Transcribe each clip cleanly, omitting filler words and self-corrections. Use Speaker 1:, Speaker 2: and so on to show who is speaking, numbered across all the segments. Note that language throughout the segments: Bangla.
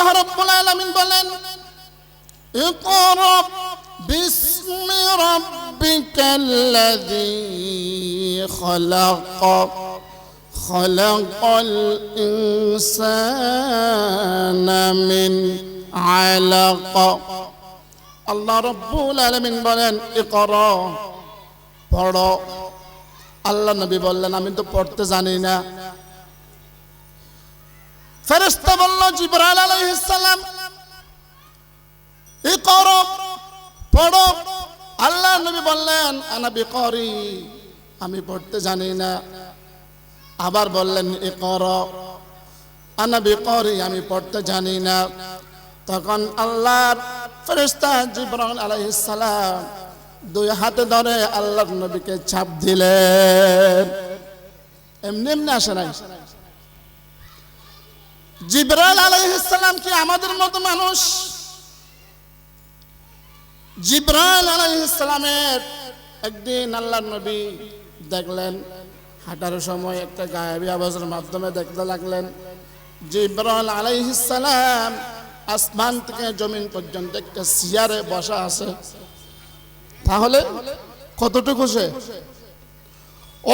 Speaker 1: আল্লাহ রাব্বুল আলামিন বলেন ইকরা বিসমি রাব্বিকাল্লাযী খলাক খলাকাল ইনসানা মিন আলাক। আল্লাহ রাব্বুল আলামিন বলেন ইকরা, পড়ো। আল্লাহ নবী বললেন আমি তো পড়তে জানি না। ফেরেশতা বলল জিবরাইল আলাইহিস সালাম ইকরা, পড়ো। আল্লাহ নবী বললেন আনা বিকরি, আমি পড়তে জানি না। আবার বললেন ইকরা, আনা বিকরি, আমি পড়তে জানি না। তখন আল্লাহর ফেরেশতা জিবরাইল আলাইহিস সালাম দুই হাতে ধরে আল্লাহর নবীকে চাপ দিলেন। এমনি এমনি আসে নাই। জিবরাইল আলাইহিস সালাম কি আমাদের মতো মানুষ? জিবরাইল আলাইহিস সালামের একদিন আল্লাহর নবী দেখলেন হাঁটার সময় একটা গায়েবী আওয়াজের মাধ্যমে দেখতে লাগলেন জিবরাইল আলাইহিস সালাম আসমান থেকে জমিন পর্যন্ত একটা চেয়ারে বসা আছে। তাহলে কতটুকু সে?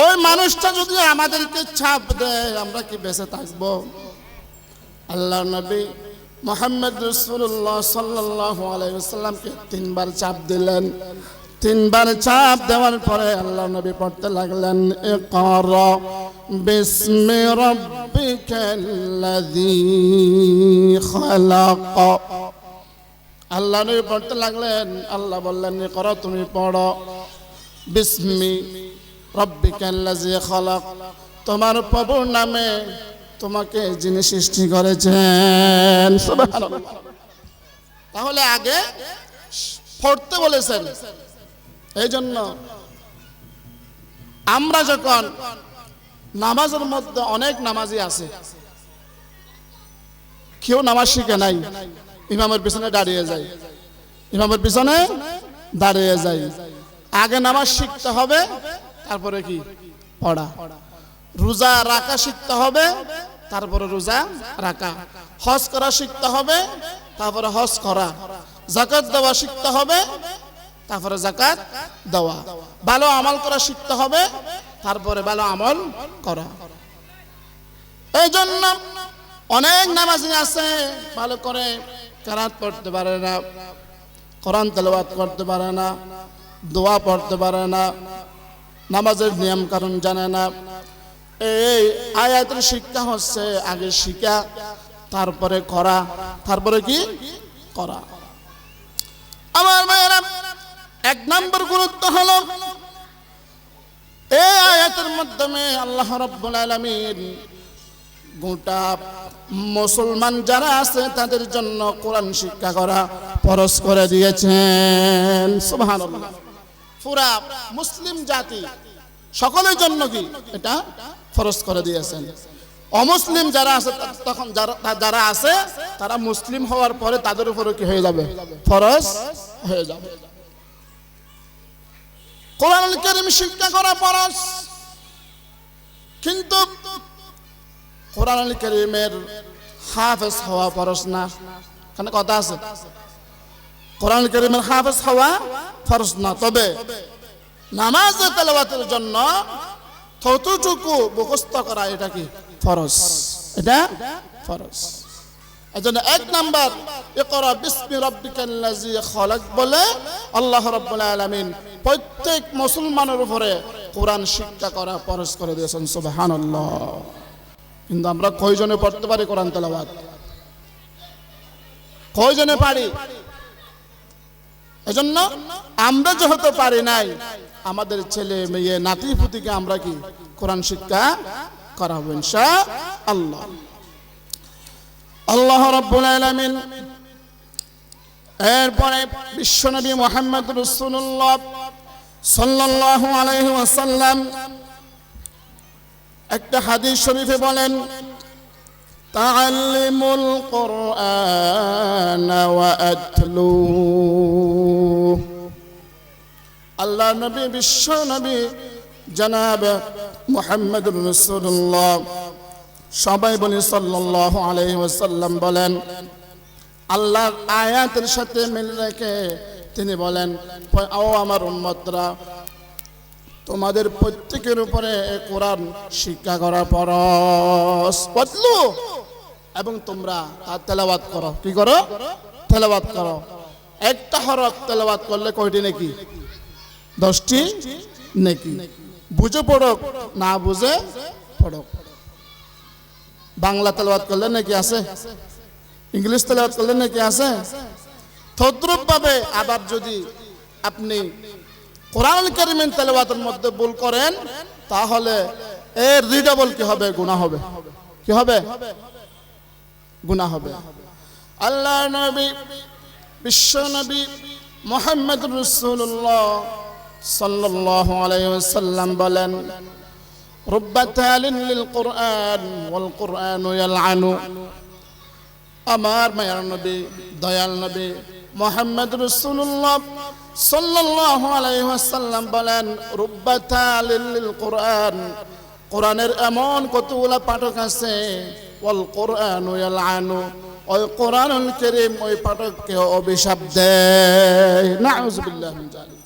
Speaker 1: ওই মানুষটা যদি আমাদেরকে চাপ দেয় আমরা কি বেঁচে থাকবো? আল্লাহর নবী মুহাম্মদ রাসূলুল্লাহ সাল্লাল্লাহু আলাইহি ওয়াসাল্লামকে তিনবার চাপ দিলেন। তিনবার চাপ দেওয়ার পরে আল্লাহর নবী পড়তে লাগলেন ইকরা বিসমি রাব্বিকাল্লাযী খালাক। আল্লাহ নবী পড়তে লাগলেন, আল্লাহ বললেন ইকরা, তুমি পড়ো। বিসমি রাব্বিকাল্লাযী খালাক, তোমার প্রভুর নামে তোমাকে যিনি সৃষ্টি করেছেন। সুবহানাল্লাহ। তাহলে আগে পড়তে বলেছেন। এই জন্য আমরা যখন নামাজের মধ্যে অনেক নামাজি আছে, কেউ নামাজ শিখে নাই, ইমামের পিছনে দাঁড়িয়ে যায়, ইমামের পিছনে দাঁড়িয়ে যায়। আগে নামাজ শিখতে হবে, তারপরে কি পড়া। রোজা রাখা শিখতে হবে, তারপরে রোজা রাখা। হজ করা শিখতে হবে, তারপরে হজ করা। যাকাত দেওয়া শিখতে হবে, তারপরে যাকাত দেওয়া। ভালো আমল করা শিখতে হবে, তারপরে ভালো আমল করা। এই জন্য অনেক নামাজি আছে ভালো করে কেরাত পড়তে পারে না, কোরআন তেলাওয়াত করতে পারে না, দোয়া পড়তে পারে না, নামাজের নিয়ম কানুন জানে না। এই আয়াতের শিক্ষা হচ্ছে আগে শিখা, তারপরে করা, তারপরে কি করা। আমার ভাইয়েরা, এক নম্বর গুরুত্ব হলো এই আয়াতের মাধ্যমে আল্লাহ রাব্বুল আলামিন গোটা মুসলমান যারা আছে তাদের জন্য কোরআন শিক্ষা করা ফরজ করে দিয়েছেন। সুবহানাল্লাহ। পুরা মুসলিম জাতি সকলের জন্য কি এটা ফরজ করে দিয়েছেন। অমুসলিম যারা আছে, তখন যারা আছে তারা মুসলিম হওয়ার পরে তাদের উপরে কি হয়ে যাবে? ফরজ হয়ে যাবে। কোরআনুল কারীম শিক্ষা করা ফরজ, কিন্তু কোরআনুল কারীমের হাফেজ হওয়া ফরজ না। এখানে কথা আছে, কোরআনুল কারীমের হাফেজ হওয়া ফরজ না। তবে নামাজ তেলাওয়াতের জন্য ততটুকু মুখস্থ করা এটা কি ফরজ, এটা ফরজ। এজন্য এক নাম্বার ইকরা বিসমি রাব্বিকাল্লাযী খালাক বলে আল্লাহ রাব্বুল আলামিন প্রত্যেক মুসলমানের উপরে কোরআন শিক্ষা করা ফরজ করে দিয়েছেন। সুবহানাল্লাহ। কিন্তু আমরা কয়জনে পড়তে পারি কোরআন তেলাওয়াত? কয়জনে পারি? এজন্য আমরা যেহেতু পারি নাই, আমাদের ছেলে মেয়ে নাতি পুতিকে আমরা কি কোরআন শিক্ষা করাবো ইনশাআল্লাহ। আল্লাহ রাব্বুল আলামিন এরপরে বিশ্বনবী মুহাম্মদ রাসূলুল্লাহ সাল্লাল্লাহু আলাইহি ওয়াসাল্লাম একটা হাদিস শরীফে বলেন তাআল্লিমুল কুরআন ওয়া আতলু। আল্লাহ নবী বিশ্ব নবী জনাব মুহাম্মদ রাসূলুল্লাহ সবাই বলি সাল্লাল্লাহু আলাইহি ওয়াসাল্লাম বলেন আল্লাহর আয়াতের সাথে মিল রেখে তিনি বলেন, ও আমার উম্মতরা, তোমাদের প্রত্যেকের উপরে কোরআন শিক্ষা করা ফরজ, বদলু, এবং তোমরা তার তেলাওয়াত করো। কি করো? তেলাওয়াত করো। একটা হরফ তেলাওয়াত করলে কয়টি নেকি? 10টি নেকি। বুঝে পড়ো, না বুঝে পড়ো। বাংলা তেলাওয়াত করলে নাকি আছে, ইংলিশ তেলাওয়াত করলে নাকি আছে। তদ্রূপ ভাবে আবার যদি আপনি কোরআন কারীমের তেলাওয়াতের মধ্যে ভুল করেন, তাহলে এর রিডাবল কি হবে? গুনাহ হবে। কি হবে? গুনাহ হবে। আল্লাহর নবী, বিশ্ব নবী মুহাম্মদুর রাসূলুল্লাহ সাল্লাল্লাহু আলাইহি ওয়াসাল্লাম বলেন, রুব্বা তালিন লিল কুরআন ওয়াল কুরআনু ইয়ালআনু। আমার মায়ার নবী, দয়াল নবী মুহাম্মদ রাসূলুল্লাহ সাল্লাল্লাহু আলাইহি ওয়াসাল্লাম বলেন, রুব্বা তালিন লিল কুরআন, কোরআনের এমন কতগুলা পাঠক আছে, ওয়াল কুরআনু ইয়ালআনু, ওই কোরআনুল কারীম ওই পাঠককে অভিশাপ দেয়। নাউযুবিল্লাহি মিন যালিক,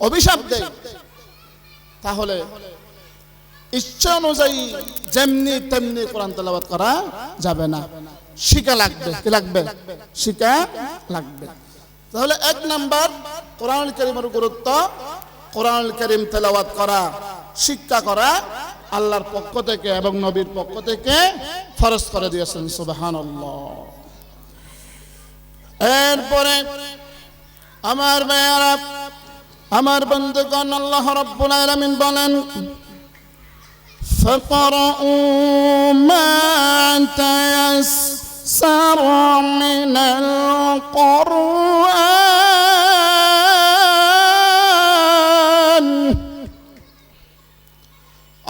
Speaker 1: অভিশাপ দেয়। তাহলে ইচ্ছা অনুযায়ী যেমনি তেমনি কোরআন তেলাওয়াত করা যাবে না, শিখা লাগবে। কি লাগবে? শিখা লাগবে। তাহলে 1 নাম্বার কোরআনুল কারীমের গুরুত্ব, কোরআনুল কারীম তেলাওয়াত করা, শিক্ষা করা আল্লাহর পক্ষ থেকে এবং নবীর পক্ষ থেকে ফরজ করে দিয়েছেন। সুবহানাল্লাহ। এরপরে আমার ভাইয়ারা, আমার বন্ধুগণ, আল্লাহ রাব্বুল আলামিন বলেন, ফাকরাউ মা তায়াসসারা মিনাল কুরআন।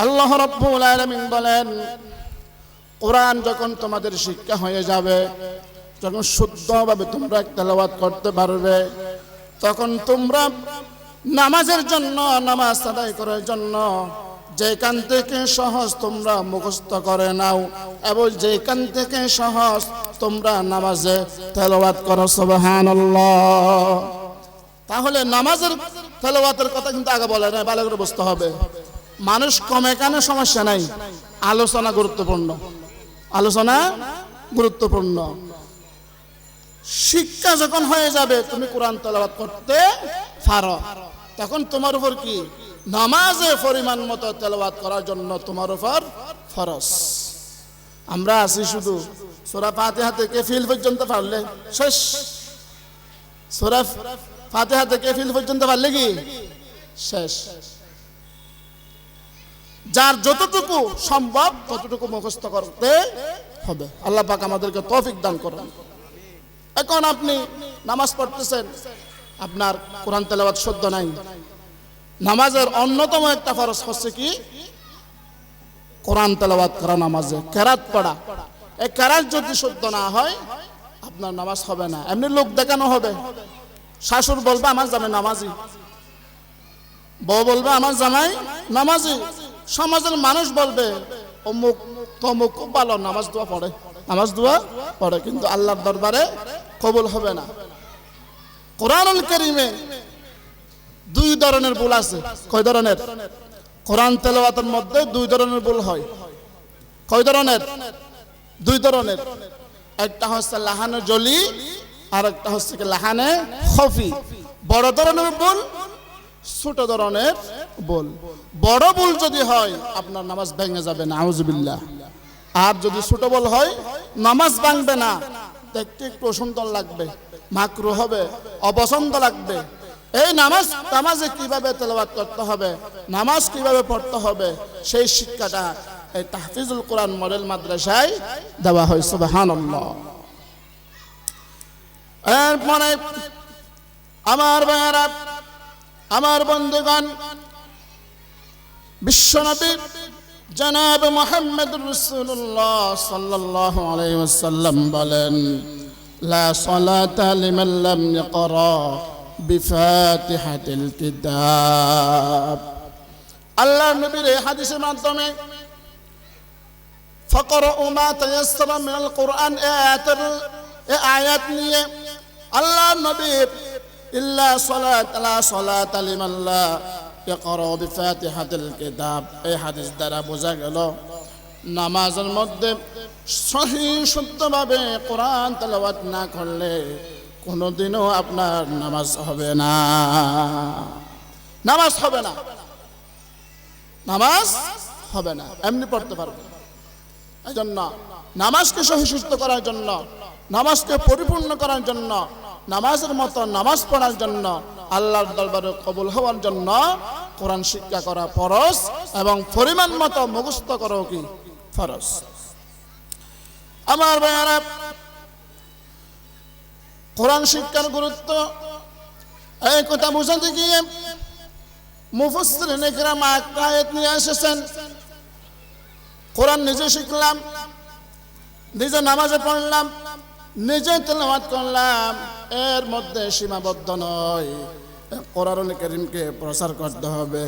Speaker 1: আল্লাহ রাব্বুল আলামিন বলেন, কোরআন যখন তোমাদের শিক্ষা হয়ে যাবে, যখন শুদ্ধভাবে তোমরা তেলাওয়াত করতে পারবে, তখন তোমরা নামাজের জন্য, নামাজ আদায় করার জন্য যেখান থেকে সহজ তোমরা মুখস্থ করে নাও, এবং যেখান থেকে সহজ তোমরা নামাজে তেলাওয়াত করো। সুবহানাল্লাহ। তাহলে নামাজের তেলাওয়াতের কথা কিন্তু আগে বলে না, ভালো করে বুঝতে হবে। মানুষ কমে কানে সমস্যা নাই, আলোচনা গুরুত্বপূর্ণ, আলোচনা গুরুত্বপূর্ণ। শিক্ষা যখন হয়ে যাবে, তুমি কোরআন তেলাওয়াত করতে পারো, তখন তোমার উপর কি? নামাজে পরিমাণ মতো তেলাওয়াত করার জন্য তোমার উপর ফরজ। আমরা আছি শুধু সূরা ফাতিহা থেকে ফিল পর্যন্ত পারলে শেষ। সূরা ফাতিহা থেকে ফিল পর্যন্ত পারলে কি শেষ। যার যতটুকু সম্ভব ততটুকু মুখস্থ করতে হবে। আল্লাহ পাক আমাদেরকে তৌফিক দান করুন। এখন আপনি নামাজ পড়তেছেন, আপনার কোরআন তেলাওয়াত শুদ্ধ নাই। নামাজের অন্যতম একটা ফরজ হচ্ছে কি? কোরআন তেলাওয়াত করা, নামাজে কেরাত পড়া। এই কেরাত যদি শুদ্ধ না হয়, আপনার নামাজ হবে না। এমনি লোক দেখানো হবে। শাশুড় বলবে আমার জামাই নামাজি, বউ বলবে আমার জামাই নামাজি, সমাজের মানুষ বলবে অমুক তমুক খুব ভালো নামাজ দোয়া পড়ে, নামাজ দোয়া পড়ে, কিন্তু আল্লাহর দরবারে কবুল হবে না। কোরআনুল কারীমে 2 ধরনের ভুল আছে। কয় ধরনের? কোরআন তেলাওয়াতের মধ্যে 2 ধরনের ভুল হয়। কয় ধরনের? 2 ধরনের। একটা হচ্ছে লাহানে জলি, আর একটা হচ্ছে কি লাহানে খফি। বড় ধরনের ভুল, ছোট ধরনের ভুল। বড় ভুল যদি হয়, আপনার নামাজ ভেঙে যাবে, নাউযুবিল্লাহ। আর যদি ছোট ভুল হয়, নামাজ ভাঙবে না, দেখতে একটু অসুন্দর লাগবে, মাকরুহ হবে, অপছন্দ লাগবে। এই নামাজে কিভাবে তেলাওয়াত করতে হবে, নামাজ কিভাবে পড়তে হবে, সেই শিক্ষাটা এই তাহফিজুল কোরআন মডেল মাদ্রাসায় দেওয়া হয়। সুবহানাল্লাহ। এরপরে আমার ভাইয়েরা, আমার বন্ধুগণ, বিশ্বনবী জনাব মুহাম্মদুর রাসূলুল্লাহ সাল্লাল্লাহু আলাইহি ওয়াসাল্লাম বলেন, লা সালাতা লিমান লাম ইয়াকরা বিফাতিহাতিল কিতাব। আল্লাহর নবীর এই হাদিসের মাধ্যমে ফাকরাউ মা তায়াসসারা মিনাল কুরআন, এই আয়াত নিয়ে আল্লাহ নবী ইল্লা সালাত আলা সালাত লিমাল্লাহ ইকরা বিফাতিহাতিল কিতাব, এই হাদিস দ্বারা বোঝা গেল নামাজের মধ্যে সহিহ শুদ্ধভাবে কোরআন তেলাওয়াত না করলে কোনোদিনও আপনার নামাজ হবে না, নামাজ হবে না, নামাজ হবে না, এমনি পড়তে পারবে। এই জন্য নামাজকে সহিহ শুদ্ধ করার জন্য, নামাজকে পরিপূর্ণ করার জন্য, নামাজের মতো নামাজ পড়ার জন্য, আল্লাহর দরবারে কবুল হওয়ার জন্য কোরআন শিক্ষা করা ফরজ এবং পরিমাণ মতো মুখস্থ করাও কি ফরজ। আমার ভাইয়ারা, কোরআন শিক্ষার গুরুত্ব এই কথা বোঝাতে গিয়ে মুফাসসিরিন ইকরাম আয়াত নিয়ে এসেছেন। কোরআন নিজে শিখলাম, নিজে নামাজে পড়লাম, নিজে তেলাওয়াত করলাম, এর মধ্যে সীমাবদ্ধ নয়। কোরআনুল কারীমকে প্রচার করতে হবে,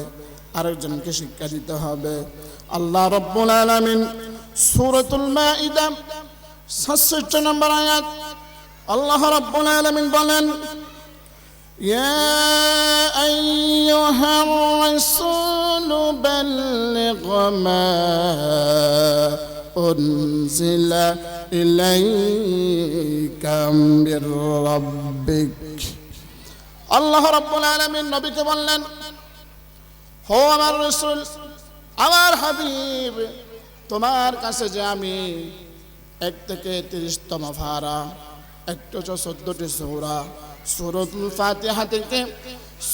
Speaker 1: আরেকজনকে শিক্ষা দিতে হবে। আল্লাহ রাব্বুল আলামিন সূরাতুল মাঈদা 66 নম্বর আয়াত আল্লাহ রাব্বুল আলামিন বলেন, ইয়া আইয়ুহার রাসূলু বাল্লিগ মা উনজিলা ইলাইকা মির রাব্বিক। আল্লাহ রাব্বুল আলামিন নবীকে বললেন, হো আমার রাসূল, আমার হাবিব, তোমার কাছে যে আমি 1 থেকে 30তম পারা, 14টি সূরা, সূরাতুল ফাতিহা থেকে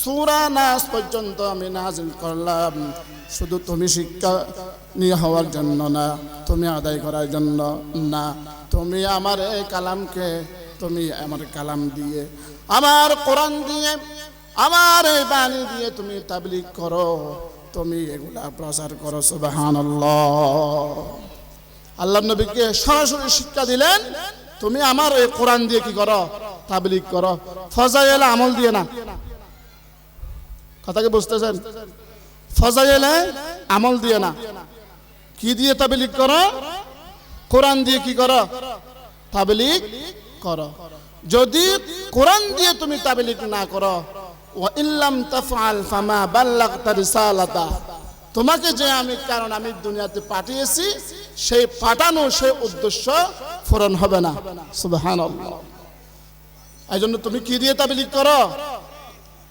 Speaker 1: সূরা নাস পর্যন্ত আমি নাযিল করলাম, শুধু তুমি শিক্ষা নিয়ে হওয়ার জন্য না, তুমি আদায় করার জন্য না, তুমি আমার এই কালামকে, তুমি আমার কালাম দিয়ে, আমার কোরআন দিয়ে, আমার এই বাণী দিয়ে তুমি তাবলীগ করো, তুমি এগুলা প্রচার করো। সুবহানাল্লাহ। আল্লাহ নবীকে সরাসরি শিক্ষা দিলেন, তুমি আমার এই কোরআন দিয়ে কি করো, তাবলীগ করো, ফজাইলে আমল দিয়ে না। কথা কি বুঝতেছেন? ফজাইলে আমল দিয়ে না, কি দিয়ে তাবলীগ করো? কোরআন দিয়ে কি করো? তাবলীগ করো। যদি কোরআন দিয়ে তুমি তাবলীগ না করো, ওয়া ইল্লাম তাফআল ফামা বাল্লাগতা রিসালাতা, তোমাকে যে আমি, কারণ আমি দুনিয়াতে পাঠিয়েছি, সেই পাঠানো সেই উদ্দেশ্য পূরণ হবে না। সুবহানাল্লাহ। এই জন্য তুমি কি দিয়ে তাবলীগ করো?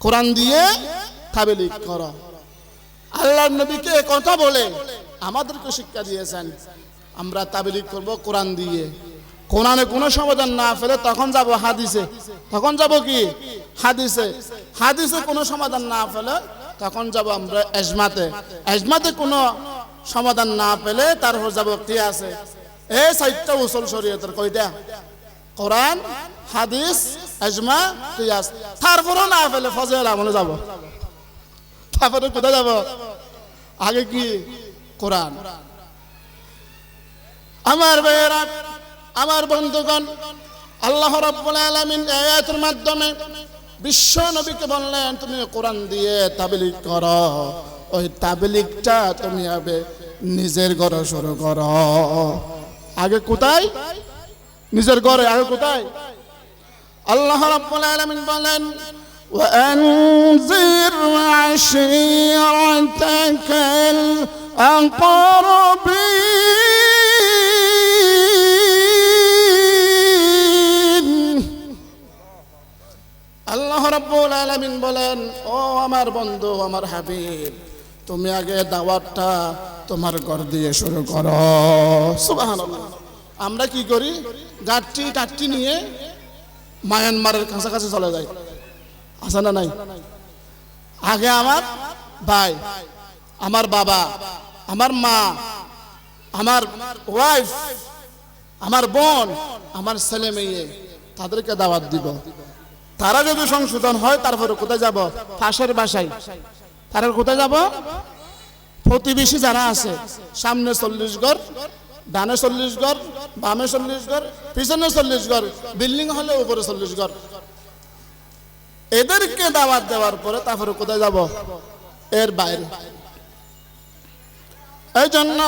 Speaker 1: কোরআন দিয়ে তাবলীগ করো। আল্লাহর নবীকে কথা বলে আমাদেরকে শিক্ষা দিয়েছেন, আমরা তাবলীগ করব কোরআন দিয়ে। কোরআনে কোনো সমাধান না পেলে তখন যাব হাদিসে, তখন যাব কি হাদিসে, হাদিসে কোনো সমাধান না পেলে তখন যাব আমরা ইজমাতে, ইজমাতে কোনো সমাধান না পেলে তারপর যাব কিয়াসে। এই 4টা উসুল শরীয়তের, কয়টা? কোরআন, হাদিস, ইজমা, কিয়াস। তারপরও না পেলে ফজল আমলে যাব। তারপরে কোথায় যাব? আগে কি কোরআন। আমার ভাইয়েরা, আমার বন্ধুগণ, আল্লাহ রাব্বুল আলামিন আয়াতের মাধ্যমে বিশ্ব নবীকে বললেন, তুমি কোরআন দিয়ে তাবলীগ করো। ওই তাবলীগটা তুমি আগে নিজের ঘরে শুরু করো। আগে কোথায়? নিজের ঘরে। আগে কোথায়? আল্লাহ রাব্বুল আলামিন বলেন, وأنذر عشيرتك الأقربين। আল্লাহ রাব্বুল আলামিন বলেন, ও আমার বন্ধু, আমার হাবিব, তুমি আগে দাওয়াতটা তোমার ঘর দিয়ে শুরু করো। সুবহানাল্লাহ। আমরা কি করি? গাঁটটি টাট্টি নিয়ে মায়ানমারের কাছাকাছি চলে যাই, আছে না নাই? আগে আমার ভাই, আমার বাবা, আমার মা, আমার ওয়াইফ, আমার বোন, আমার ছেলে মেয়ে, তাদেরকে দাওয়াত দিব। তারা যদি সংশোধন হয় তারপরে কোথায় যাব? পাশের বাসায়। তারা কোথায় যাব? প্রতিবেশী যারা আছে, সামনে 40 ঘর, ডানে 40 ঘর, বামে 40 ঘর, পিছনে 40 ঘর, বিল্ডিং হলে উপরে 40 ঘর, এদেরকে দাওয়াত দেওয়ার পরে তারপরে কোথায় যাব? এর বাইরে। এই জন্য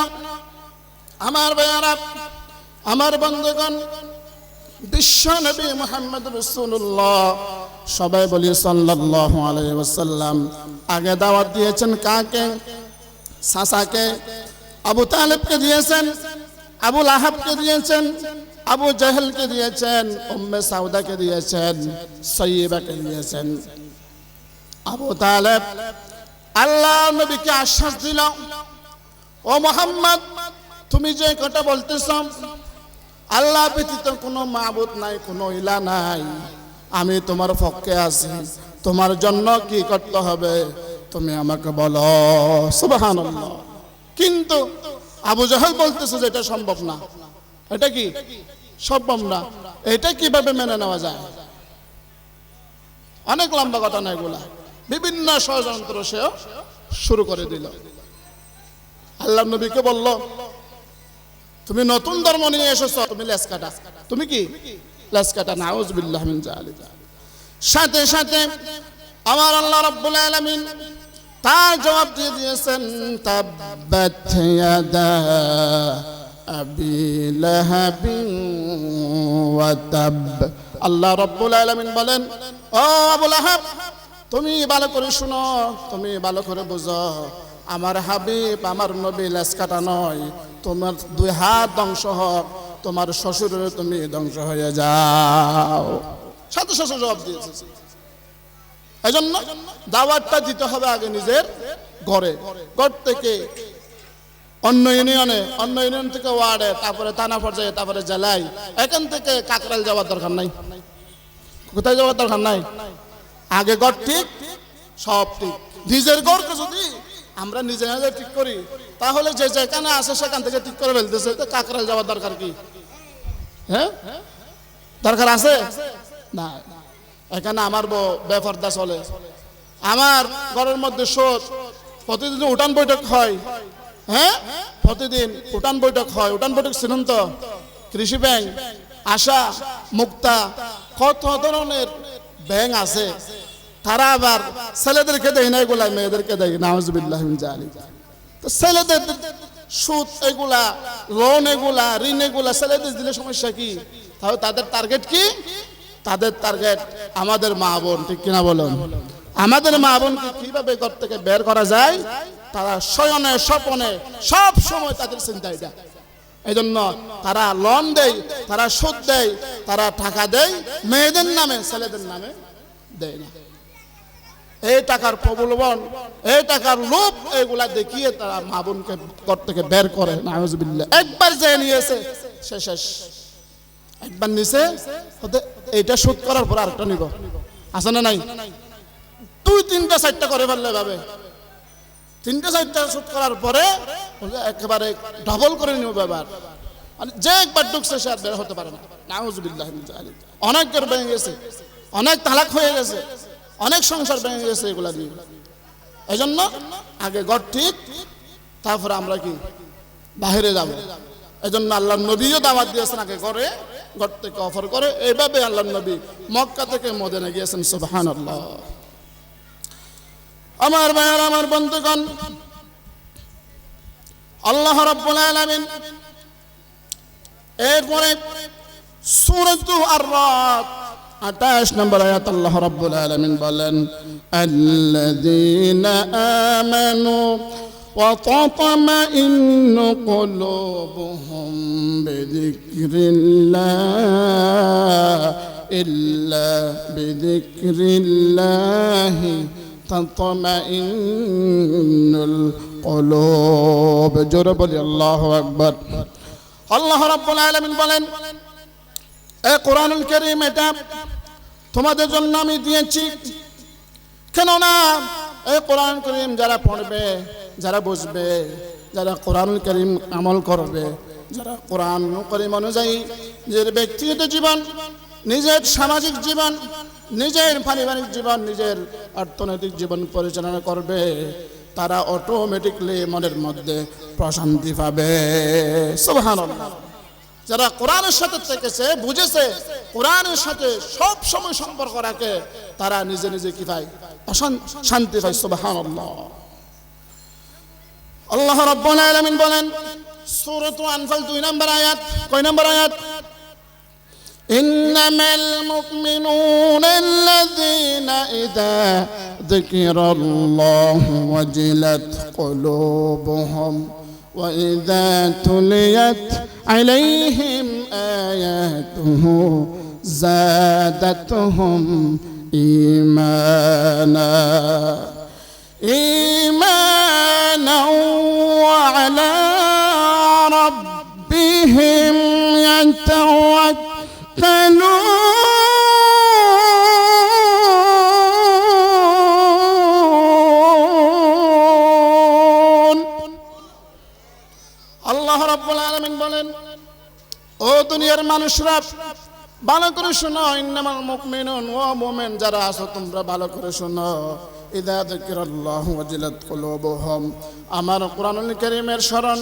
Speaker 1: আমার ভাইয়ারা, আমার বন্ধুগণ, বিশ্ব নবী মুহাম্মদ রাসূলুল্লাহ সবাই বলি সাল্লাল্লাহু আলাইহি ওয়াসাল্লাম আগে দাওয়াত দিয়েছেন কাকে? চাচাকে, আবু তালেবকে দিয়েছেন, আবু লাহাবকে দিয়েছেন, আবু জাহেলকে দিয়েছেন, উম্মে সাউদাকে দিয়েছেন, সাইয়্যিবাকে দিয়েছেন। আবু তালেব আল্লাহ নবীকে আশ্বাস দিল, ও মুহাম্মদ তুমি যে কথা বলতেছ আল্লাহ ব্যতীত কোনো মাবুদ নাই, কোনো ইলা নাই, আমি তোমার পক্ষে আছি, তোমার জন্য কি করতে হবে তুমি আমাকে বলো। সুবহানাল্লাহ। কিন্তু আবু জাহেল বলতেছে যে এটা সম্ভব না। এটা কি সম্ভব না? এটা কিভাবে মেনে নেওয়া যায়? অনেক লম্বা ঘটনা এগুলা, বিভিন্ন ষড়যন্ত্র সেও শুরু করে দিল। আল্লাহ নবীকে বলল তুমি নতুন ধর্ম নিয়ে এসেছো, তুমি লেজ কাটা। তুমি কি লেজ কাটা? নাউযুবিল্লাহ মিন যালিক। সাথে সাথে আমার আল্লাহ রাব্বুল আলামিন তার জবাব দিয়ে দিয়েছেন, তাব্বাত ইয়াদা আবি লাহাবিন ওয়া তাব। আল্লাহ রাব্বুল আলামিন বলেন, ও আবু লাহাব তুমি ভালো করে শুনো, তুমি ভালো করে বুঝো, আমার হাবিব আমার নবী লেজ কাটা নয়, তোমার দুই হাত ধ্বংস হোক, তোমার শ্বশুরের তুমি ধ্বংস হয়ে যাও। সাথে সাথে জবাব দিয়েছে। এই জন্য দাওয়াতটা দিতে হবে আগে নিজের ঘরে, ঘর থেকে অন্য ইউনিয়নে, অন্য ইউনিয়ন থেকে ওয়ার্ডে, তারপরে থানা পর্যায়ে, তারপরে জেলায়। এখান থেকে কাকরাইল যাওয়ার দরকার নাই, কোথায় যাওয়ার দরকার নাই। আগে ঘর ঠিক, সব ঠিক। নিজের ঘরকে যদি আমরা নিজে নিজে ঠিক করি তাহলে যে যেখানে আসে সেখান থেকে ঠিক করে ফেলতেছে, তো কাকরাইল যাওয়ার দরকার কি? হ্যাঁ, দরকার আছে না। এখানে আমার বেপরদা চলে, আমার ঘরের মধ্যে শোধ, প্রতিদিন উঠান বৈঠক হয়। হ্যাঁ, প্রতিদিন উঠান বৈঠক হয়। উঠান বৈঠক ছিলেন তো কৃষি ব্যাংক, আশা, মুক্তা, কত ধরনের ব্যাংক আছে। তারা আবার ছেলেদেরকে দেয় না, এগুলা মেয়েদেরকে দেয়। নাউযুবিল্লাহ মিন যালিক। তো ছেলেদের সুদ এগুলা, লোন এগুলা, ঋণ এগুলা ছেলেদের দিলে সমস্যা কি? তাহলে তাদের টার্গেট কি? তাদের টার্গেট আমাদের মা বোন। ঠিক কিনা বলুন? আমাদের মা বোনকে কিভাবে ঘর থেকে বের করা যায়, তারা শয়নে স্বপনে সব সময় তাদের চিন্তা এটা। এই জন্য তারা লোন দেয়, তারা সুদ দেয়, তারা টাকা দেয় মেয়েদের নামে, ছেলেদের নামে দেয় না। এই টাকার প্রলোভন, এই টাকার লোভ, এগুলা দেখিয়ে তারা মা বোনকে ঘর থেকে বের করে। নাউযুবিল্লাহ। একবার যে নিয়েছে সে শেষ, একবার নিছে এইটা শোধ করার পর আরেকটা নিব, আছে না নাই? দুই তিনটা চারটা করে ফেললে ভাবে, তিনটা চারটা শোধ করার পরে একেবারে ডবল করে নিব ব্যাপার। যে একবার ঢুকছে সে আর বের হতে পারে না। নাউযুবিল্লাহ মিন যালিক। অনেক ঘর ভেঙে গেছে, অনেক তালাক হয়ে গেছে, অনেক সংসার ভেঙে গেছে এগুলা দিয়ে। এই জন্য আগে ঘর ঠিক, তারপরে আমরা কি বাহিরে যাব। এই জন্য আল্লাহ নবীও দাওয়াত দিয়েছেন আগে ঘরে, ঘর থেকে অফার করে। এইভাবে আল্লাহ নবী মক্কা থেকে মদিনা গিয়েছেন। সুবহানাল্লাহ। আমার ভাইয়ের, আমার বন্ধুগণ, আল্লাহ রাব্বুল আলামিন এরপরে সূরা আর-রাদ 28 নম্বর আয়াত আল্লাহ রাব্বুল আলামিন বলেন, আল্লাযীনা আমানু ওয়া তাতমাইন্নু কুলুবুহুম বিযিকরিল্লাহ ইল্লা বিযিকরিল্লাহি তাতমাইন্নুল কুলুব। জোরে বলি আল্লাহু আকবার। আল্লাহ রাব্বুল আলামিন বলেন, এ কোরআনুল কারীম এটা তোমাদের জন্য আমি দিয়েছি। কেননা এই কোরআন কারীম যারা পড়বে, যারা বুঝবে, যারা কোরআনুল কারীম আমল করবে, যারা কোরআন কারীম অনুযায়ী নিজের ব্যক্তিগত জীবন, নিজের সামাজিক জীবন, নিজের পারিবারিক জীবন, নিজের অর্থনৈতিক জীবন পরিচালনা করবে, তারা অটোমেটিকলি মনের মধ্যে প্রশান্তি পাবে। সুবহানাল্লাহ। যারা কোরআনের সাথে থেকেছে, বুঝেছে, কোরআনের সাথে সব সময় সম্পর্ক রাখে, তারা নিজে নিজে কি পায়? শান্তি পায়। সুবহানাল্লাহ। আল্লাহ রাব্বুল আলামিন বলেন সূরা আনফাল 2 নম্বর আয়াত, কয় নম্বর আয়াত? إنما المؤمنون الذين إذا ذكر الله وجلت قلوبهم وإذا تليت عليهم آياته زادتهم إيمانا وعلى ربهم يتوكلون আল্লাহ রাব্বুল আলামিন বলেন, ও দুনিয়ার মানুষরা ভালো করে শোনো, ইন্নামাল মুমিনুন, ও মুমিন যারা আছো তোমরা ভালো করে শোনো, ইযা যিকিরাল্লাহু ওয়াজিলাত কুলুবুহুম, আমার কোরআনুল কারীমের স্মরণ,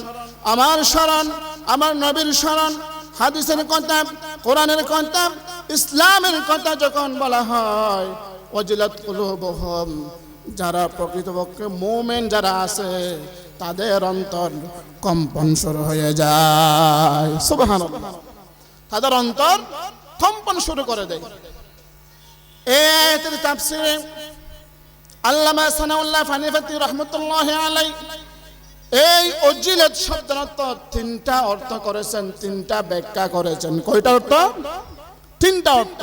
Speaker 1: আমার স্মরণ, আমার নবীর স্মরণ, হাদিসের কথা, কোরআনের কথা, ইসলামের কথা যখন বলা হয়, ওয়াজিলাত কুলুবুহুম, যারা প্রকৃতপক্ষে মুমিন যারা আছে তাদের অন্তর কম্পন শুরু হয়ে যায়। সুবহানাল্লাহ, তাদের অন্তর কম্পন শুরু করে দেয়। এই আয়াতের তাফসীরে আল্লামা সানাউল্লাহ ফানিফাতি রাহমাতুল্লাহি আলাইহি এই ওজিলাত শব্দের অর্থ তিনটা অর্থ করেছেন, তিনটা ব্যাখ্যা করেছেন। কয়টা অর্থ? তিনটা অর্থ।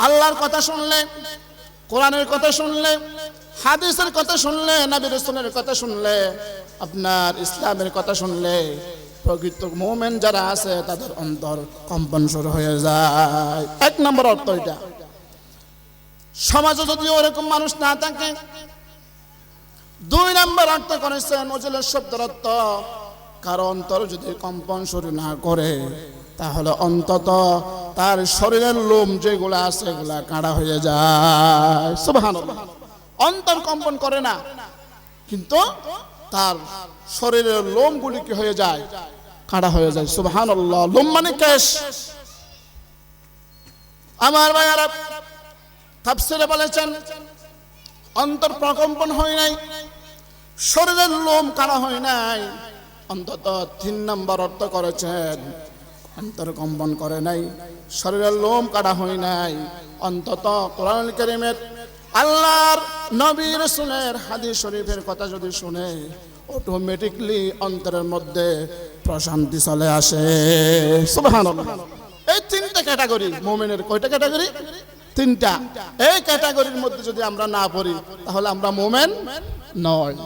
Speaker 1: আল্লাহর কথা শুনলে, কোরআনের কথা শুনলে, হাদিসের কথা শুনলে, নবী রাসূলের কথা শুনলে, আপনার ইসলামের কথা শুনলে প্রকৃত মুমিন যারা আছে তাদের অন্তর কম্পন শুরু হয়ে যায়। এক নম্বর অর্থ এটা। সমাজে যদি ওরকম মানুষ না থাকে, দুই নম্বর অর্থ করেছেন ওজিলাত শব্দের অর্থ, কারো অন্তর যদি কম্পন শুরু না করে তাহলে অন্তত তার শরীরের লোম যেগুলো আছে এগুলা কাঁড়া হয়ে যায়। সুবহানাল্লাহ, অন্তর কম্পন করে না কিন্তু তার শরীরের লোমগুলি কি হয়ে যায়? কাঁড়া হয়ে যায়। সুবহানাল্লাহ, লোম মানে কেশ। আমার ভাইয়ারা তাফসীরে বলেছেন অন্তর প্রকম্পন হয় নাই, শরীরের লোম কাঁড়া হয় নাই, অন্তত তিন নম্বর অর্থ করেছেন অন্তর কম্পন করে নাই, শরীরের লোম কাঁড়া হয় নাই, অন্তত কোরআনুল কারীমের আল্লাহর নবী রাসূলের হাদিস শরীফের কথা যদি শুনে অটোমেটিকলি অন্তরের মধ্যে প্রশান্তি চলে আসে। সুবহানাল্লাহ, এই তিনটা ক্যাটাগরি মুমিনের। কয়টা ক্যাটাগরি? তিনটা। এই ক্যাটাগরির মধ্যে যদি আমরা না পড়ি তাহলে আমরা মুমিন নয়।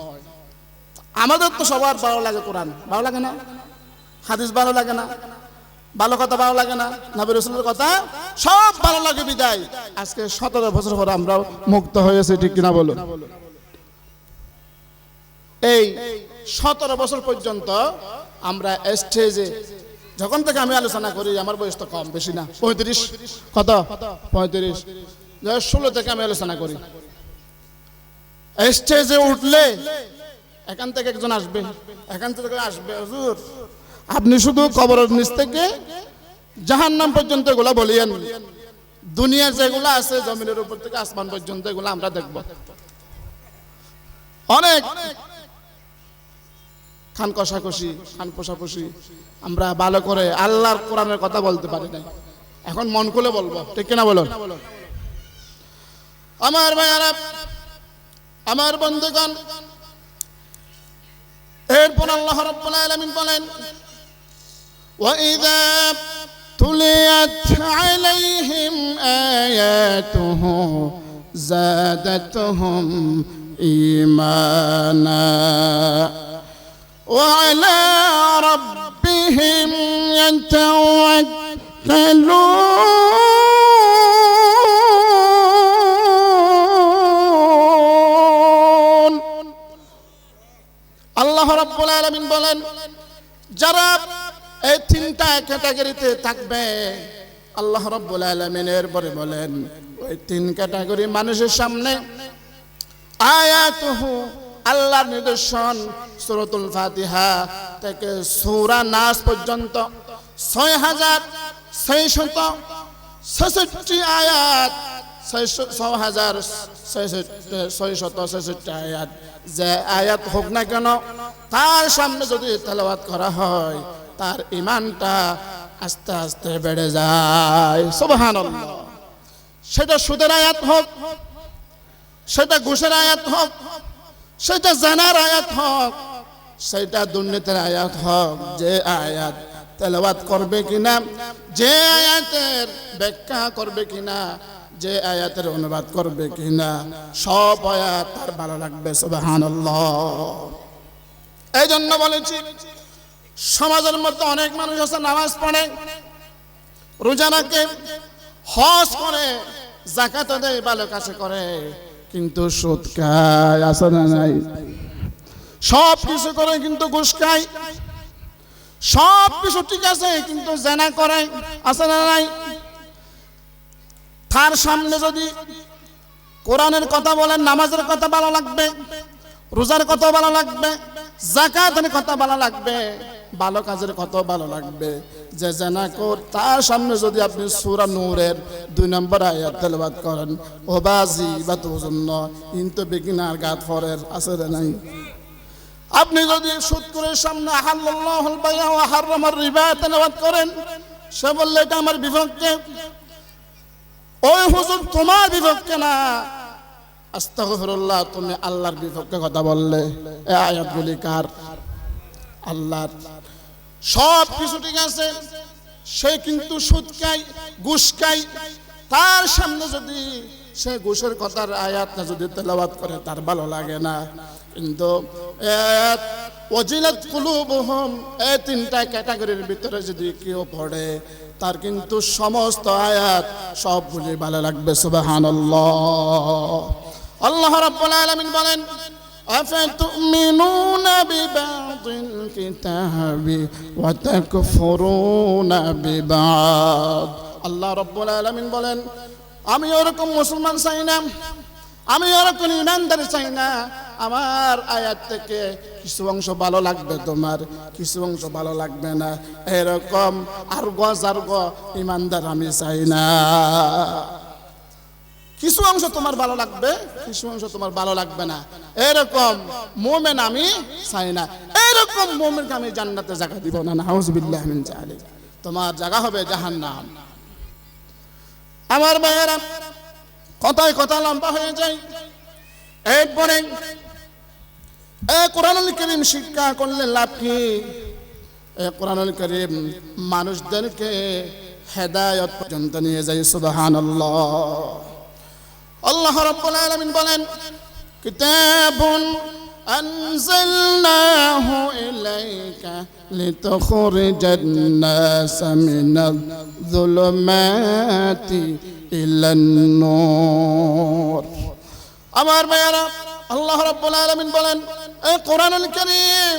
Speaker 1: আমাদের তো সবার ভালো লাগে কোরআন, ভালো লাগে না? হাদিস ভালো লাগে না? ভালো কথা ভালো লাগে না? নবী রাসূলের কথা সব ভালো লাগে বিদায় আজকে 17 বছর পরে আমরা মুক্ত হয়েছে, ঠিক কিনা বলো? এই 17 বছর পর্যন্ত আমরা স্টেজে যখন থেকে আমি আলোচনা করি, আমার বয়স তো কম বেশি না, 35। কত? 35। 16 থেকে আমি আলোচনা করি। স্টেজে উঠলে এখান থেকে একজন আসবে, এখান থেকে আসবে, হুজুর আপনি শুধু কবরের নিচ থেকে জাহান্নাম পর্যন্ত এগুলা বলিয়েন, দুনিয়ার যেগুলো আছে জমিনের উপর থেকে আসমান পর্যন্ত এগুলো আমরা দেখব। অনেক খান কষাকষি, খান পোষাপষি, আমরা ভালো করে আল্লাহর কোরআনের কথা বলতে পারি না। এখন মন খুলে বলবো, ঠিক কিনা বলুন? আমার ভাইয়ারা, আমার বন্ধুগণ, এরপর আল্লাহ রাব্বুল আলামিন বলেন, وَإِذَا تُلِيَتْ عَلَيْهِمْ آيَاتُهُ زَادَتْهُمْ إِيمَانًا وَعَلَى رَبِّهِمْ يَتَوَكَّلُونَ। আল্লাহ রাব্বুল আলামিন বলেন, যারা এই তিনটা ক্যাটাগরিতে থাকবে, আল্লাহ রাব্বুল আলামিন এরপরে বলেন ওই তিন ক্যাটাগরি মানুষের সামনে আয়াতুহু, আল্লাহর নিদর্শন, সূরাতুল ফাতিহা থেকে সূরা নাস পর্যন্ত 6666 আয়াত, 6666 আয়াত, যে আয়াত হোক না কেন তার সামনে যদি তেলাওয়াত করা হয় তার ঈমানটা আস্তে আস্তে বেড়ে যায়। সুবহানাল্লাহ। সেটা সুদের আয়াত হোক, সেটা ঘুষের আয়াত হোক, সেটা জানার আয়াত হোক, সেটা দুর্নীতির আয়াত হোক, যে আয়াত তেলাওয়াত করবে কিনা, যে আয়াতের ব্যাখ্যা করবে কিনা, যে আয়াতের অনুবাদ করবে কিনা, সব আয়াত তার ভালো লাগবে। সুবহানাল্লাহ। এই জন্য বলেছি, সমাজের মধ্যে অনেক মানুষ আছে নামাজ পড়ে, রোজা রাখে, হজ করে, যাকাত দেয়, ভালো কাজ করে, কিন্তু সুদ খায়, আছে না নাই? সব কিছু করে কিন্তু ঘুষ খায়, সব কিছু ঠিক আছে কিন্তু জেনা করে, আছে না নাই? তার সামনে যদি কোরআনের কথা বলেন, নামাজের কথা ভালো লাগবে, রোজার কথা ভালো লাগবে, যাকাতের কথা ভালো লাগবে, ভালো কাজের কথা ভালো লাগবে। যে জানাকর, তার সামনে যদি আপনি সূরা নূরের 2 নম্বর আয়াত তেলাওয়াত করেন, ও বাজি বা তোজন্য কিন্তু বেগিনার গাত ফরের, আছে না নাই? আপনি যদি সুদখোরের সামনে আহাল্লাহুল বাই'a ওয়া হারামার রিবা তেলাওয়াত করেন, সে বললে এটা আমার বিপক্ষে, ওই হুজুর তোমার বিপক্ষে না, আস্তাগফিরুল্লাহ, তুমি আল্লাহর বিপক্ষে কথা বললে। এই আয়াতগুলি কার? আল্লাহর। সব কিছু ঠিক আছে, সে কিন্তু সুদ খায়, ঘুষ খায়, তার সামনে যদি সে ঘুষের কথার আয়াতটা যদি তেলাওয়াত করে, তার ভালো লাগে না। কিন্তু ওয়াজিলাত কুলুবুহুম, এই 3টা ক্যাটাগরির ভিতরে যদি কেউ পড়ে, তার কিন্তু সমস্ত আয়াত সবগুলি ভালো লাগবে। সুবহানাল্লাহ। আল্লাহ রাব্বুল আলামিন বলেন, আফাতুমিনুনা বিবাদিল কিতাবি ওয়া তাকফুরুনা বিবাদ। আল্লাহ রাব্বুল আলামিন বলেন, আমি ওরকম মুসলমান চাই না, আমি ওরকম ইমানদার চাই না। আমার আয়াত থেকে কিছু অংশ ভালো লাগবে তোমার, কিছু অংশ ভালো লাগবে না, এরকম আরগ জারগ ইমানদার আমি চাই না। কিছু অংশ তোমার ভালো লাগবে, কিছু অংশ তোমার ভালো লাগবে না, এরকম মুমিন আমি চাই না। এরকম মুমিনকে আমি জান্নাতে জায়গা দিব না। নাউযুবিল্লাহি মিন যালিক। তোমার জায়গা হবে জাহান্নাম। আমার ভাইয়েরা, কথায় কথা লম্বা হয়ে যায়। এরপরে কোরআনুল কারীম শিক্ষা করলে লাভ কি? কোরআনুল কারীম মানুষদেরকে হেদায়েত পর্যন্ত নিয়ে যায়। সুবহানাল্লাহ। আল্লাহ রাব্বুল আলামিন বলেন, কিতাবুন আনজালনাহু ইলাইকা লিতুখরিজান নাসা মিনায-যুলুমাতি ইলান নূর। আমার ভাইয়েরা, আল্লাহ রাব্বুল আলামিন বলেন, এই কোরআনুল কারীম,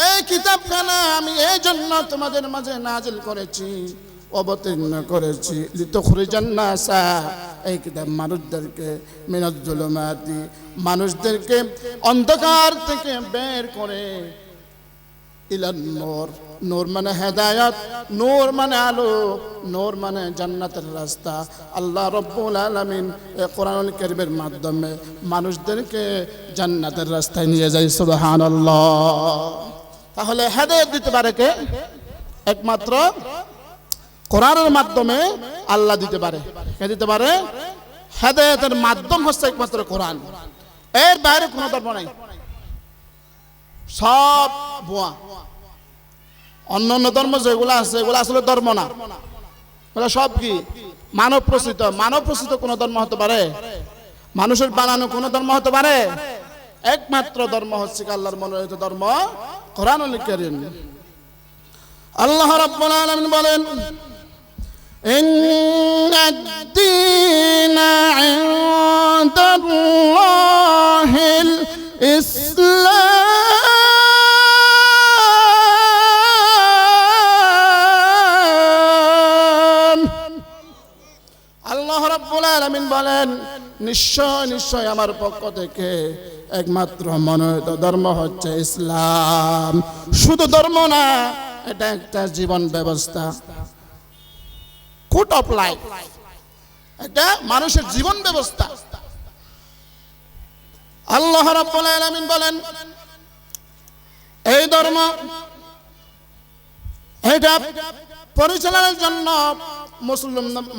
Speaker 1: এই কিতাবখানা আমি এই জন্য তোমাদের মাঝে নাজিল করেছি, অবতীর্ণ করেছি, লিতুখরিজান নাসা, এই কিতাব মানুষদেরকে মিনায-যুলুমাতি, মানুষদেরকে অন্ধকার থেকে বের করে, ইলান নূর, নূর মানে হেদায়েত, নূর মানে আলো, নূর মানে জান্নাতের রাস্তা। আল্লাহ রাব্বুল আলামিন এই কোরআনুল কারীমের মাধ্যমে মানুষদেরকে জান্নাতের রাস্তায় নিয়ে যায়। সুবহানাল্লাহ। তাহলে হেদায়েত দিতে পারে কে? একমাত্র কোরআনের মাধ্যমে আল্লাহ দিতে পারে। কে দিতে পারে? হেদায়েতের মাধ্যম হচ্ছে একমাত্র কোরআন, এর বাইরে কোনো ধর্ম নাই, সব ভুয়া। অন্য অন্য ধর্ম যেগুলো আছে, এগুলো আসলে ধর্ম না, ওরা সব কি মানব প্রসিত। মানব প্রসিত কোন ধর্ম হতে পারে? মানুষের বানানো কোন ধর্ম হতে পারে? একমাত্র ধর্ম হচ্ছে আল্লাহর মনোনীত ধর্ম, কোরআনুল কারীম। আল্লাহ রাব্বুল আলামিন বলেন, ইন্নাদ-দীনা ইনদাল্লাহিল ইসলাম। আল্লাহ রাব্বুল আলামিন বলেন, নিশ্চয় নিশ্চয় আমার পক্ষ থেকে একমাত্র মনোনীত ধর্ম হচ্ছে ইসলাম। শুধু ধর্ম না, এটা একটা জীবন ব্যবস্থা, কোড অফ লাইফ, এটা মানুষের জীবন ব্যবস্থা। আল্লাহ রাব্বুল আলামিন বলেন, এই ধর্ম এটা পরিচালনার জন্য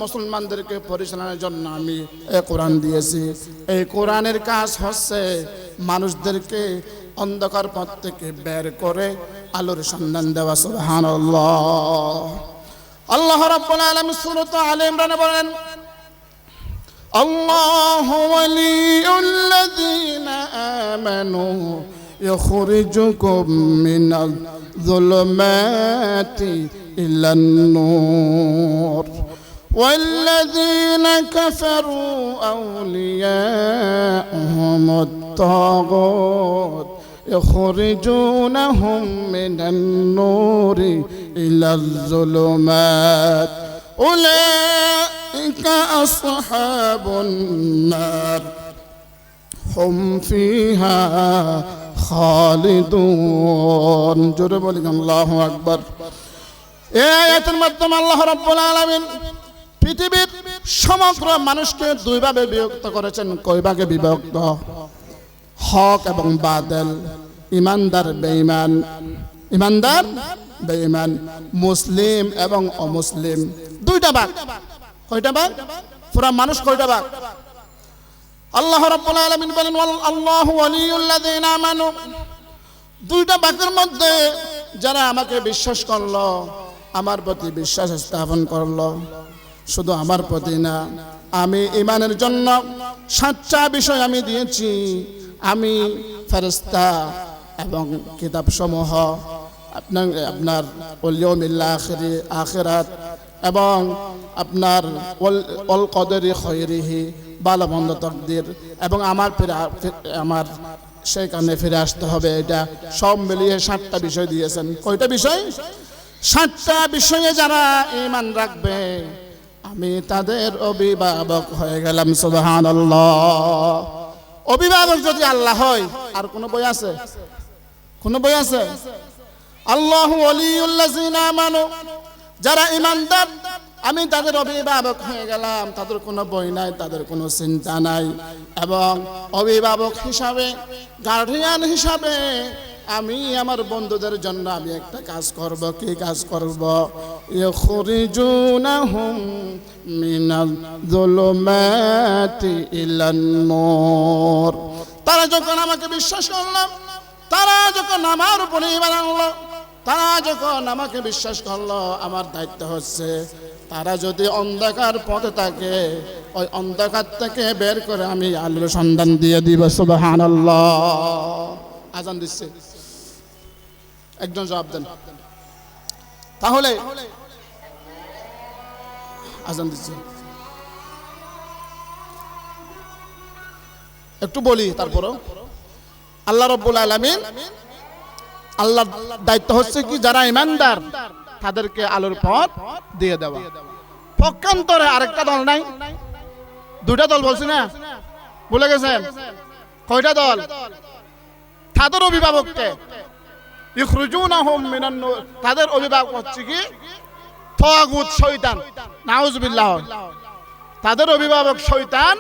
Speaker 1: মুসলমানদেরকে পরিচালনার জন্য আমি এই কোরআন দিয়েছি। এই কোরআনের কাজ হচ্ছে মানুষদেরকে অন্ধকার পথ থেকে বের করে আলোর সন্ধান দেওয়া। সুবহানাল্লাহ। আল্লাহ রাব্বুল আলামিন সূরা আলে ইমরানে বলেন, আল্লাহু ওয়ালিয়ুল্লাযীনা আমানু ইখরিজুকুম মিনাল যুলুমাতি ইলান নূর ওয়াল্লাযীনা কাফারু আউলিয়াউহুমুত তাগুত يخرجونهم من النور إلى الظلمات أولئك أصحاب النار هم فيها خالدون جرب الله أكبر। এই আয়াতের মাধ্যমে আল্লাহ রাব্বুল আলামিন পৃথিবীর সমগ্র মানুষকে দুই ভাগে বিভক্ত করেছেন। কয় ভাগে বিভক্ত? হক এবং বাতিল, ইমানদার বেঈমান, ইমানদার বেঈমান, মুসলিম এবং অমুসলিম, দুইটা ভাগ। কয়টা ভাগ? পুরা মানুষ কয়টা ভাগ? আল্লাহ রাব্বুল আলামিন বলেন, আল্লাহু ওয়ালিয়ুল্লাযীনা আমানু, দুইটা ভাগের মধ্যে যারা আমাকে বিশ্বাস করলো, আমার প্রতি বিশ্বাস স্থাপন করলো, শুধু আমার প্রতি না, আমি ঈমানের জন্য 7টা বিষয় আমি দিয়েছি। আমি ফেরেশতা এবং কিতাবসমূহ, আপনার ওয়াল আখিরাত এবং আপনার ওয়াল কদরি খৈরিহি, ভালো মন্দ তকদির, এবং আমার সেখানে ফিরে আসতে হবে, এটা সব মিলিয়ে 7টা বিষয় দিয়েছেন। কয়টা বিষয়? 7টা বিষয়ে যারা ঈমান রাখবে আমি তাদের অভিভাবক হয়ে গেলাম। সুবহানাল্লাহ। অভিভাবক যদি আল্লাহ হয়, আর কোন বই আছে? কোন বই আছে? আল্লাহু ওয়ালিয়ুল্লাযীনা আমানু, যারা ঈমানদার আমি তাদের অভিভাবক হয়ে গেলাম। তাদের কোনো বই নাই, তাদের কোনো চিন্তা নাই, এবং অভিভাবক হিসাবে, গার্ডিয়ান হিসাবে আমি আমার বন্ধুদের জন্য আমি একটা কাজ করব। কি কাজ করব? ইখরিজুনাহুম মিনাল যুলুমাতি ইলান নূর। তারা যখন আমাকে বিশ্বাস করলো, তারা যখন আমার উপরে ঈমান আনলো, তারা যখন আমাকে বিশ্বাস করলো, আমার দায়িত্ব হচ্ছে তারা যদি অন্ধকার পথে থাকে, ওই অন্ধকার থেকে বের করে আমি আলোর সন্ধান দিয়ে দিব। সুবহানাল্লাহ। আজান দিচ্ছে, একজন জবাব দেন। তাহলে আজান দিচ্ছে, একটু বলি তারপরও। আল্লাহ রাব্বুল আলামিন, আল্লাহর দায়িত্ব হচ্ছে কি, যারা ঈমানদার তাদেরকে আলোর পথ দিয়ে দেওয়া। পক্ষান্তরে আরেকটা দল নাই, দুটা দল বলছি না, ভুলে গেছেন? কয়টা দল? তাদের অভিভাবককে ইখরুজুনাহুম মিনান নূর, তাদের অভিভাবক হচ্ছে কি তাগুত, শয়তান। নাউজুবিল্লাহ। তাদের অভিভাবক শয়তান,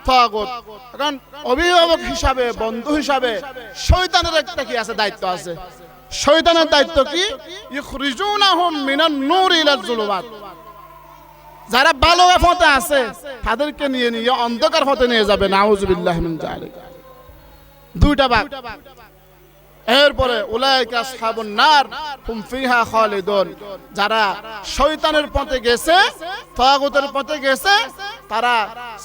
Speaker 1: তাগুত। কারণ অভিভাবক হিসাবে, বন্ধু হিসাবে শয়তানের একটা কি আছে? দায়িত্ব আছে। শয়তানের দায়িত্ব কি? ইখরিজুনাহুম মিনান নূর ইলাজ যুলুমাত। যারা ভালো পথে আছে তাদেরকে নিয়ে অন্ধকার পথে নিয়ে যাবে। নাউজুবিল্লাহি মিন যালিক। দুইটা ভাগ। এরপরে উলাইকা আসহাবুন নার হুম ফিহা খালিদুন, যারা শয়তানের পথে গেছে, তাগুতের পথে গেছে, তারা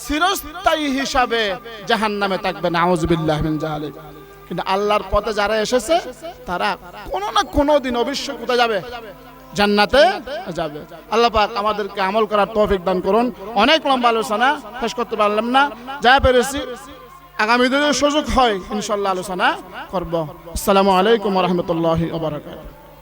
Speaker 1: চিরস্থায়ী হিসাবে জাহান্নামে থাকবে। নাউজুবিল্লাহি মিন যালিক। কিন্তু আল্লাহর পথে যারা এসেছে তারা কোনো না কোনো দিন অবশ্যই কোথায় যাবে? জান্নাতে যাবে। আল্লাহ পাক আমাদেরকে আমল করার তৌফিক দান করুন। অনেক লম্বা আলোচনা, শেষ করতে পারলাম না, যা পেরেছি আগামী দিনে সুযোগ হয় ইনশাআল্লাহ আলোচনা করব। আসসালামু আলাইকুম ওয়া রাহমাতুল্লাহি ওয়া বারাকাতুহু।